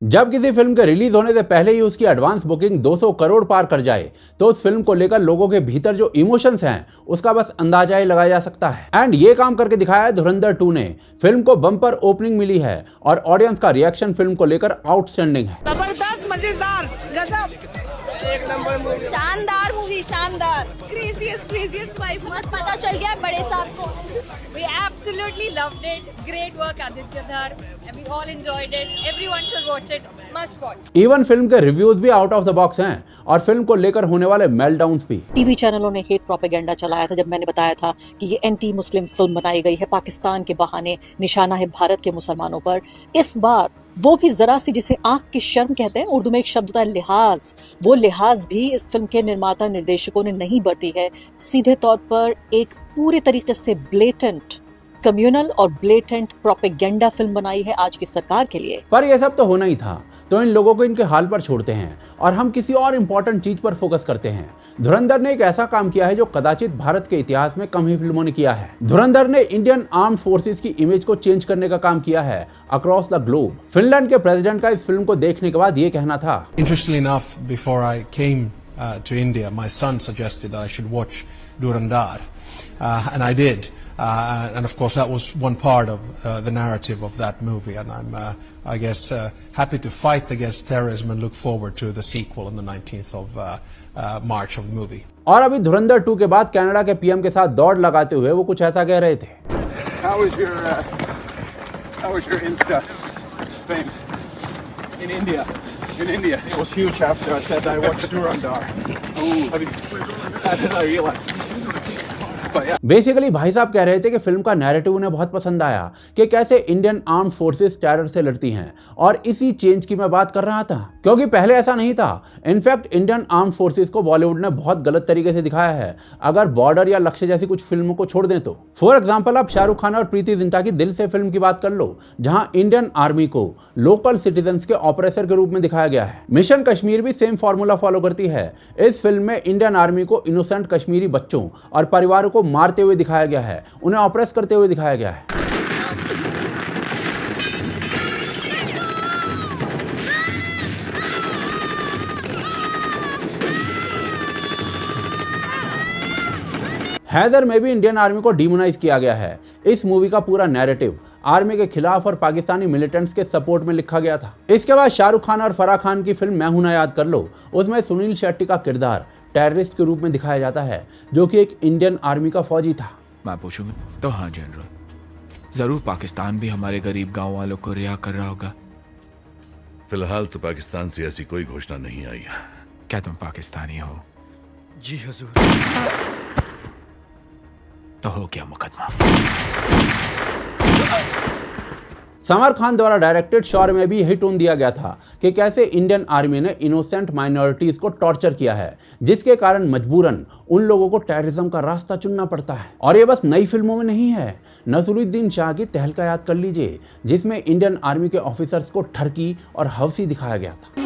जब किसी फिल्म के रिलीज होने से पहले ही उसकी एडवांस बुकिंग 200 करोड़ पार कर जाए तो उस फिल्म को लेकर लोगों के भीतर जो इमोशंस हैं उसका बस अंदाजा ही लगाया जा सकता है। एंड ये काम करके दिखाया है धुरंधर 2 ने। फिल्म को बम्पर ओपनिंग मिली है और ऑडियंस का रिएक्शन फिल्म को लेकर आउटस्टैंडिंग है। जबरदस्त, मजेदार, गजब, एक नंबर मूवी, शानदार मूवी, शानदार, क्रेजीएस्ट वाइब, मस्त पता चल गया बड़े साहब को। We absolutely loved it. Great work, Aditya Dhar, and we all enjoyed it. Everyone should watch it. Must watch. Even film के रिव्यूज भी आउट ऑफ द बॉक्स हैं और फिल्म को लेकर होने वाले मेल्टडाउन्स भी। टीवी चैनलों ने हेट प्रोपेगेंडा चलाया था जब मैंने बताया था कि ये एंटी मुस्लिम फिल्म बनाई गई है, पाकिस्तान के बहाने निशाना है भारत के मुसलमानों पर। इस बार वो भी जरा सी, जिसे आंख की शर्म कहते हैं, उर्दू में एक शब्द होता है लिहाज, वो लिहाज भी इस फिल्म के निर्माता निर्देशकों ने नहीं बरती है। सीधे तौर पर एक पूरे तरीके से ब्लेटेंट कम्युनल और ब्लेटेंट प्रोपेगेंडा फिल्म बनाई है आज की सरकार के लिए। पर यह सब तो होना ही था, तो इन लोगों को इनके हाल पर छोड़ते हैं और हम किसी और इम्पोर्टेंट चीज पर फोकस करते हैं। धुरंधर ने एक ऐसा काम किया है जो कदाचित भारत के इतिहास में कम ही फिल्मों ने किया है। धुरंधर ने इंडियन आर्म्ड फोर्सेस की इमेज को चेंज करने का काम किया है अक्रॉस द ग्लोब। फिनलैंड के प्रेसिडेंट का इस फिल्म को देखने के बाद ये कहना था, Interestingly enough, before I came to India, my son suggested that I should watch Durandar, and I did. And of course, that was one part of the narrative of that movie. And I'm, I guess, happy to fight against terrorism and look forward to the sequel on the 19th of March of the movie. और अभी धुरंधर 2 के बाद Canada के PM के साथ दौड़ लगाते हुए वो कुछ ऐसा कह रहे थे। How was your Insta thing in India? In India, it was huge after I said I watched Durandar. That's what I realized. Basically भाई साहब कह रहे थे कि फिल्म का नैरेटिव उन्हें बहुत पसंद आया कि कैसे इंडियन आर्म्ड फोर्सेस टेरर से लड़ती हैं, और इसी चेंज की मैं बात कर रहा था, क्योंकि पहले ऐसा नहीं था। इनफैक्ट इंडियन आर्म्ड फोर्सेस को बॉलीवुड ने बहुत गलत तरीके से दिखाया है, अगर बॉर्डर या लक्ष्य जैसी कुछ फिल्मों को छोड़ दें तो। फॉर एग्जाम्पल, आप शाहरुख खान और प्रीति जिंटा की दिल से फिल्म की बात कर लो, जहां इंडियन आर्मी को लोकल सिटीजन्स के ऑपरेटर के रूप में दिखाया गया है। मिशन कश्मीर भी सेम फॉर्मूला फॉलो करती है। इस फिल्म में इंडियन आर्मी को इनोसेंट कश्मीरी बच्चों और परिवारों को मारते हुए दिखाया गया है, उन्हें ऑपरेस करते हुए दिखाया गया है। हैदर में भी इंडियन आर्मी को डिमोनाइज किया गया है। इस मूवी का पूरा नैरेटिव आर्मी के खिलाफ और पाकिस्तानी मिलिटेंट्स के सपोर्ट में लिखा गया था। इसके बाद शाहरुख खान और फराह खान की फिल्म मैं हूं ना याद कर लो, उसमें सुनील शेट्टी का किरदार टेररिस्ट के रूप में दिखाया जाता है, जो कि एक इंडियन आर्मी का फौजी था। मैं पूछूंगा तो हाँ जनरल, जरूर पाकिस्तान भी हमारे गरीब गांव वालों को रिहा कर रहा होगा। फिलहाल तो पाकिस्तान से ऐसी कोई घोषणा नहीं आई है। क्या तुम पाकिस्तानी हो? जी हुजूर। तो हो गया मुकदमा। समर खान द्वारा डायरेक्टेड शौर्य में भी यही टोन दिया गया था कि कैसे इंडियन आर्मी ने इनोसेंट माइनॉरिटीज को टॉर्चर किया है, जिसके कारण मजबूरन उन लोगों को टेररिज्म का रास्ता चुनना पड़ता है। और ये बस नई फिल्मों में नहीं है। नसरुद्दीन शाह की तहलका याद कर लीजिए, जिसमें इंडियन आर्मी के ऑफिसर्स को ठरकी और हवसी दिखाया गया था।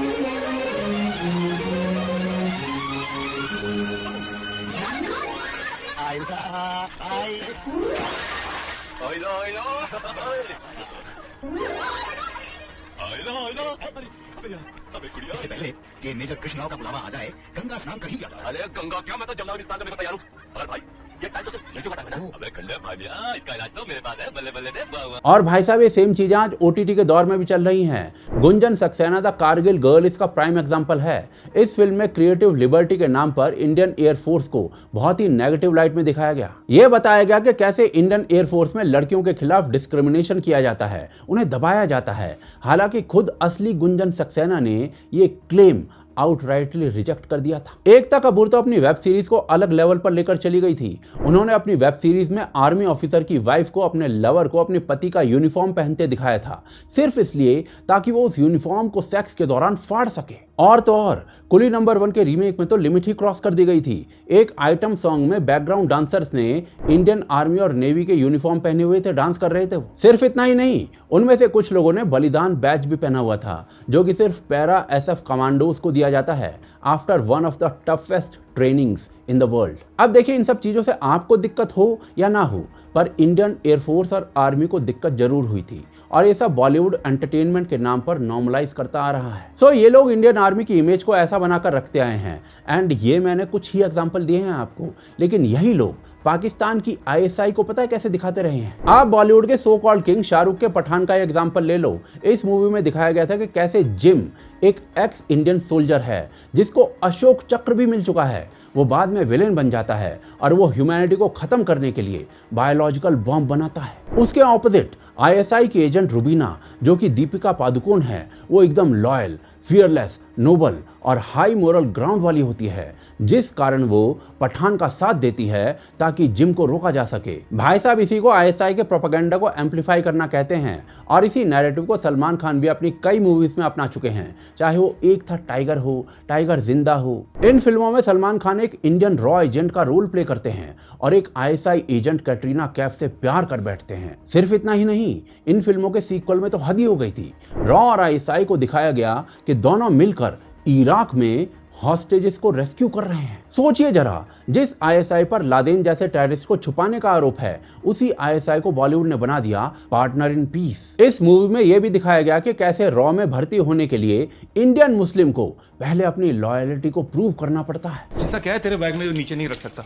इससे पहले कि मेजर कृष्ण राव का बुलावा आ जाए, गंगा स्नान कर ही गया था। अरे गंगा क्या, मैं तो जमुना स्नान करने को तैयार हूँ। अरे भाई, ये टाइम तो सिर्फ लड़कियों का टाइम है ना। अबे खंडे भाई, इसका इलाज तो मेरे पास है। बल्ले बल्ले ने। और भाई साहब, ये सेम चीजें आज ओटीटी के दौर में भी चल रही हैं। गुंजन सक्सेना द कारगिल गर्ल इसका प्राइम एग्जांपल है। इस फिल्म में क्रिएटिव लिबर्टी के नाम पर इंडियन एयरफोर्स को बहुत ही नेगेटिव लाइट में दिखाया गया। यह बताया गया कि कैसे इंडियन एयरफोर्स में लड़कियों के खिलाफ डिस्क्रिमिनेशन किया जाता है, उन्हें दबाया जाता है। हालांकि खुद असली गुंजन सक्सेना ने ये क्लेम आउटराइटली रिजेक्ट कर दिया था। एकता कपूर तो अपनी वेब सीरीज को अलग लेवल पर लेकर चली गई थी। उन्होंने अपनी वेब सीरीज में आर्मी ऑफिसर की वाइफ को अपने लवर को अपने पति का यूनिफॉर्म पहनते दिखाया था, सिर्फ इसलिए ताकि वो उस यूनिफॉर्म को सेक्स के दौरान फाड़ सके। और तो और कुली नंबर 1 के रीमेक में तो लिमिट ही क्रॉस कर दी गई थी। एक आइटम सॉन्ग में बैकग्राउंड डांसर्स ने इंडियन आर्मी और नेवी के यूनिफॉर्म पहने हुए थे, डांस कर रहे थे। सिर्फ इतना ही नहीं, उनमें से कुछ लोगों ने बलिदान बैच भी पहना हुआ था, जो कि सिर्फ पैरा एसएफ कमांडोज को दिया जाता है after one of the toughest trainings in the world. अब देखिए, इन सब चीजों से आपको दिक्कत हो या ना हो, पर इंडियन एयरफोर्स और आर्मी को दिक्कत जरूर हुई थी। और ये सब बॉलीवुड एंटरटेनमेंट के नाम पर नॉर्मलाइज करता आ रहा है। सो ये लोग इंडियन आर्मी की इमेज को ऐसा बनाकर रखते आए हैं, एंड ये मैंने कुछ ही एग्जांपल दिए हैं आपको, लेकिन यही लोग पाकिस्तान की आईएसआई को पता है कैसे दिखाते रहे हैं। आप बॉलीवुड के सो कॉल्ड किंग शाहरुख के पठान का एग्जांपल ले लो। इस मूवी में दिखाया गया था कि कैसे जिम एक एक्स इंडियन सोल्जर है जिसको अशोक चक्र भी मिल चुका है। वो बाद में विलेन बन जाता है और वो ह्यूमैनिटी को खत्म करने के लिए बायोलॉजिकल बॉम्ब बनाता है। उसके ऑपोजिट आईएसआई की एजेंट रुबीना, जो कि दीपिका पादुकोण है, वो एकदम लॉयल, फियरलेस, नोबल और हाई मोरल ग्राउंड वाली होती है, जिस कारण वो पठान का साथ देती है ताकि जिम को रोका जा सके। भाई साहब इसी को आईएसआई के प्रोपेगेंडा को एम्पलीफाई करना कहते हैं और इसी नैरेटिव को सलमान खान भी अपनी कई मूवीज में अपना चुके हैं, चाहे वो एक था टाइगर हो, टाइगर जिंदा हो। इन फिल्मों में सलमान खान एक इंडियन रॉ एजेंट का रोल प्ले करते हैं और एक आईएसआई एजेंट कैटरीना कैफ से प्यार कर बैठते हैं। सिर्फ इतना ही नहीं, इन फिल्मों के सीक्वल में तो हद ही हो गई थी। रॉ और आईएसआई को दिखाया गया कि दोनों मिलकर इराक में हॉस्टेजेस को रेस्क्यू कर रहे हैं। सोचिए जरा, जिस आईएसआई पर लादेन जैसे टेररिस्ट को छुपाने का आरोप है, उसी आईएसआई को बॉलीवुड ने बना दिया पार्टनर इन पीस। इस मूवी में यह भी दिखाया गया कि कैसे रॉ में भर्ती होने के लिए इंडियन मुस्लिम को पहले अपनी लॉयल्टी को प्रूव करना पड़ता है। ऐसा क्या है तेरे बैग में जो नीचे नहीं रख सकता?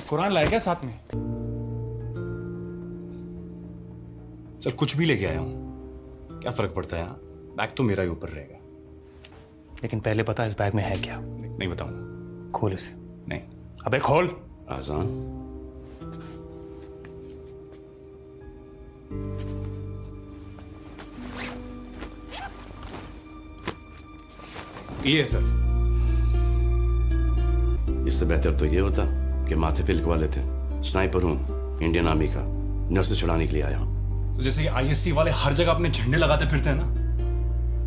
कुरान लाया क्या साथ में? चल कुछ भी लेके आया हूं, क्या फर्क पड़ता है? यहाँ बैग तो मेरा ही ऊपर रहेगा, लेकिन पहले बता इस बैग में है क्या? नहीं बताऊंगा। खोल इसे। नहीं। अबे खोल। आसान। ये है सर। इससे बेहतर तो ये होता कि माथे पे लिखवा लेते, स्नाइपर हूं, इंडियन आर्मी का, नर्स छुड़ाने के लिए आया हूं। तो जैसे ये आईएससी वाले हर जगह अपने झंडे लगाते फिरते हैं ना,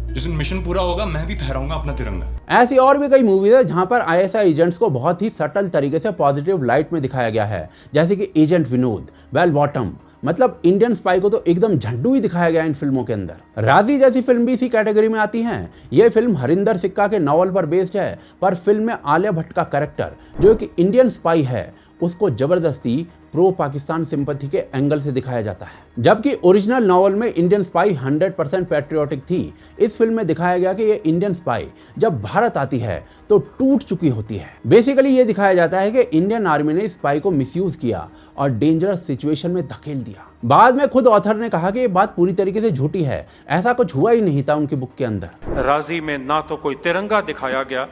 जिस दिन मिशन पूरा होगा मैं भी फहराऊंगा अपना तिरंगा। ऐसी और भी कई मूवीज है जहां पर आईएसआई एजेंट्स को बहुत ही सटल तरीके से पॉजिटिव लाइट में दिखाया गया है, जैसे कि एजेंट विनोद, बेल बॉटम। मतलब इंडियन स्पाई को तो एकदम झंडू ही दिखाया गया इन फिल्मों के अंदर। राजी जैसी फिल्म भी इसी कैटेगरी में आती है। यह फिल्म हरिंदर सिक्का के नॉवल पर बेस्ड है, पर फिल्म में आलिया भट्ट का कैरेक्टर जो एक इंडियन स्पाई है, उसको जबरदस्ती प्रो पाकिस्तान सिंपैथी के एंगल से दिखाया जाता है, जबकि ओरिजिनल नॉवल में इंडियन स्पाई 100% पैट्रियोटिक थी। इस फिल्म में दिखाया गया कि ये इंडियन स्पाई जब भारत आती है तो टूट चुकी होती है। बेसिकली ये दिखाया जाता है कि इंडियन आर्मी ने स्पाई को मिसयूज किया और डेंजरस सिचुएशन में धकेल दिया। बाद में खुद ऑथर ने कहा कि ये बात पूरी तरीके से झूठी है, ऐसा कुछ हुआ ही नहीं था उनकी बुक के अंदर। राजी में ना तो कोई तिरंगा दिखाया गया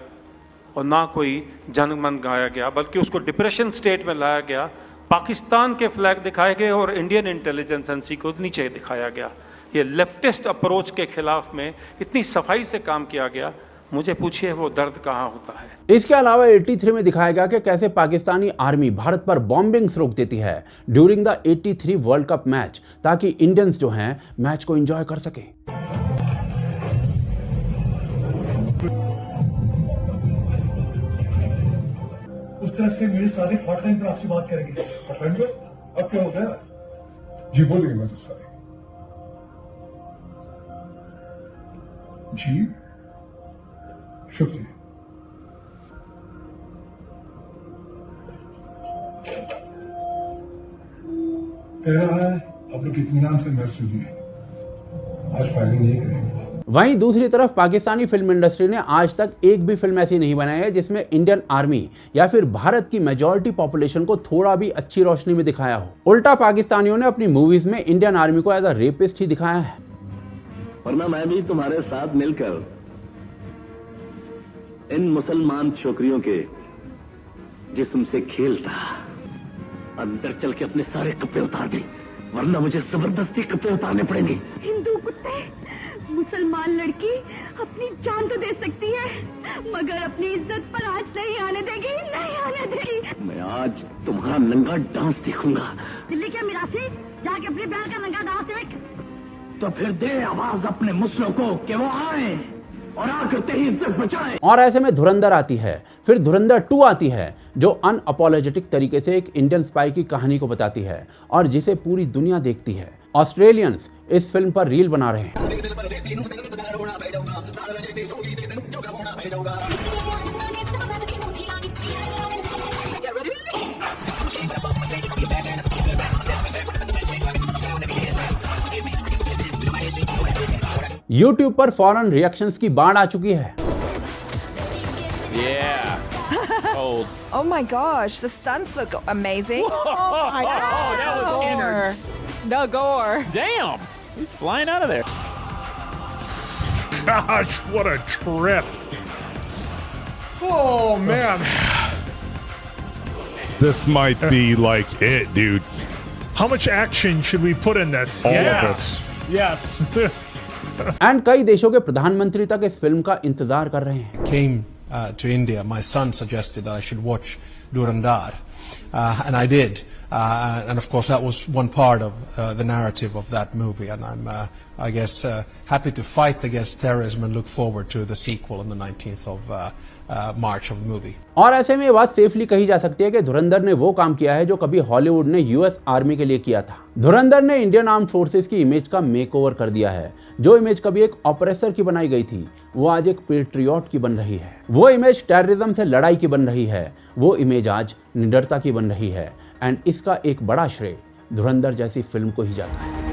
और ना कोई जनगण गाया गया, बल्कि उसको डिप्रेशन स्टेट में लाया गया। पाकिस्तान के फ्लैग दिखाए गए और इंडियन इंटेलिजेंस एजेंसी को नीचे दिखाया गया। ये लेफ्टिस्ट अप्रोच के खिलाफ में इतनी सफाई से काम किया गया, मुझे पूछिए वो दर्द कहाँ होता है। इसके अलावा 83 में दिखाया गया कि कैसे पाकिस्तानी आर्मी भारत पर बॉम्बिंग्स रोक देती है during the 83 world cup match, ताकि इंडियंस जो हैं मैच को एंजॉय कर सके। उस तरह से मेरे सारे हॉटलाइन पर आपसे बात करेंगे। हॉटलाइन पर अब क्या हो गया? जी बोलिए मजर साहब। जी शुक्रिया। कह रहा है आप लोग इत्मीनान से मैच सुनिए, आज फायरिंग नहीं करेंगे। वहीं दूसरी तरफ पाकिस्तानी फिल्म इंडस्ट्री ने आज तक एक भी फिल्म ऐसी नहीं बनाई है जिसमें इंडियन आर्मी या फिर भारत की मेजॉरिटी पॉपुलेशन को थोड़ा भी अच्छी रोशनी में दिखाया हो। उल्टा पाकिस्तानियों ने अपनी मूवीज में इंडियन आर्मी को एज अ रेपिस्ट ही दिखाया है। वरना मैं भी तुम्हारे साथ मिलकर इन मुसलमान छोकरियों के जिस्म से खेलता, अंदर चल के अपने सारे कपड़े उतार दे, वरना मुझे जबरदस्ती कपड़े उतारने पड़ेंगे। हिंदू कुत्ते, मुसलमान लड़की अपनी जान तो दे सकती है, मगर अपनी इज्जत पर आज नहीं आने देगी, नहीं आने देगी। मैं आज तुम्हारा नंगा डांस देखूंगा। दिल्ली के मिरासी जाके अपने प्यार का नंगा डांस देख। तो फिर दे आवाज अपने मुस्लिमों को कि वो आए और आकर तेरी इज्जत बचाएं। और ऐसे में धुरंधर आती है, फिर धुरंधर 2 आती है, जो अनअपोलोजेटिक तरीके से एक इंडियन स्पाई की कहानी को बताती है और जिसे पूरी दुनिया देखती है। ऑस्ट्रेलियंस इस फिल्म पर रील बना रहे हैं। YouTube पर फौरन रिएक्शंस की बाढ़ आ चुकी है। Oh my gosh, the stunts look amazing. Oh my god. That was intense. The gore. Damn! He's flying out of there. Gosh, what a trip. Oh, man. This might be like it, dude. How much action should we put in this? All of yes. Yes. And कई देशों के प्रधानमंत्री तक इस film का इंतजार कर रहे हैं। Came to India, my son suggested that I should watch Durandar, and I did. And of course, that was one part of the narrative of that movie. And I'm, I guess, happy to fight against terrorism and look forward to the sequel on the 19th of March of the movie. और ऐसे में ये बात safely कही जा सकती है कि धुरंधर ने वो काम किया है जो कभी हॉलीवुड ने यूएस आर्मी के लिए किया था। धुरंधर ने इंडियन आर्म्ड फोर्सेस की इमेज का मेकओवर कर दिया है। जो इमेज कभी एक ऑपरेसर की बनाई गई थी, वो आज एक पेट्रियट की बन रही है। वो इमेज टेररिज्म से लड़ाई की बन रही है। वो इमेज आज निडरता की बन रही है। एंड इसका एक बड़ा श्रेय धुरंधर जैसी फिल्म को ही जाता है।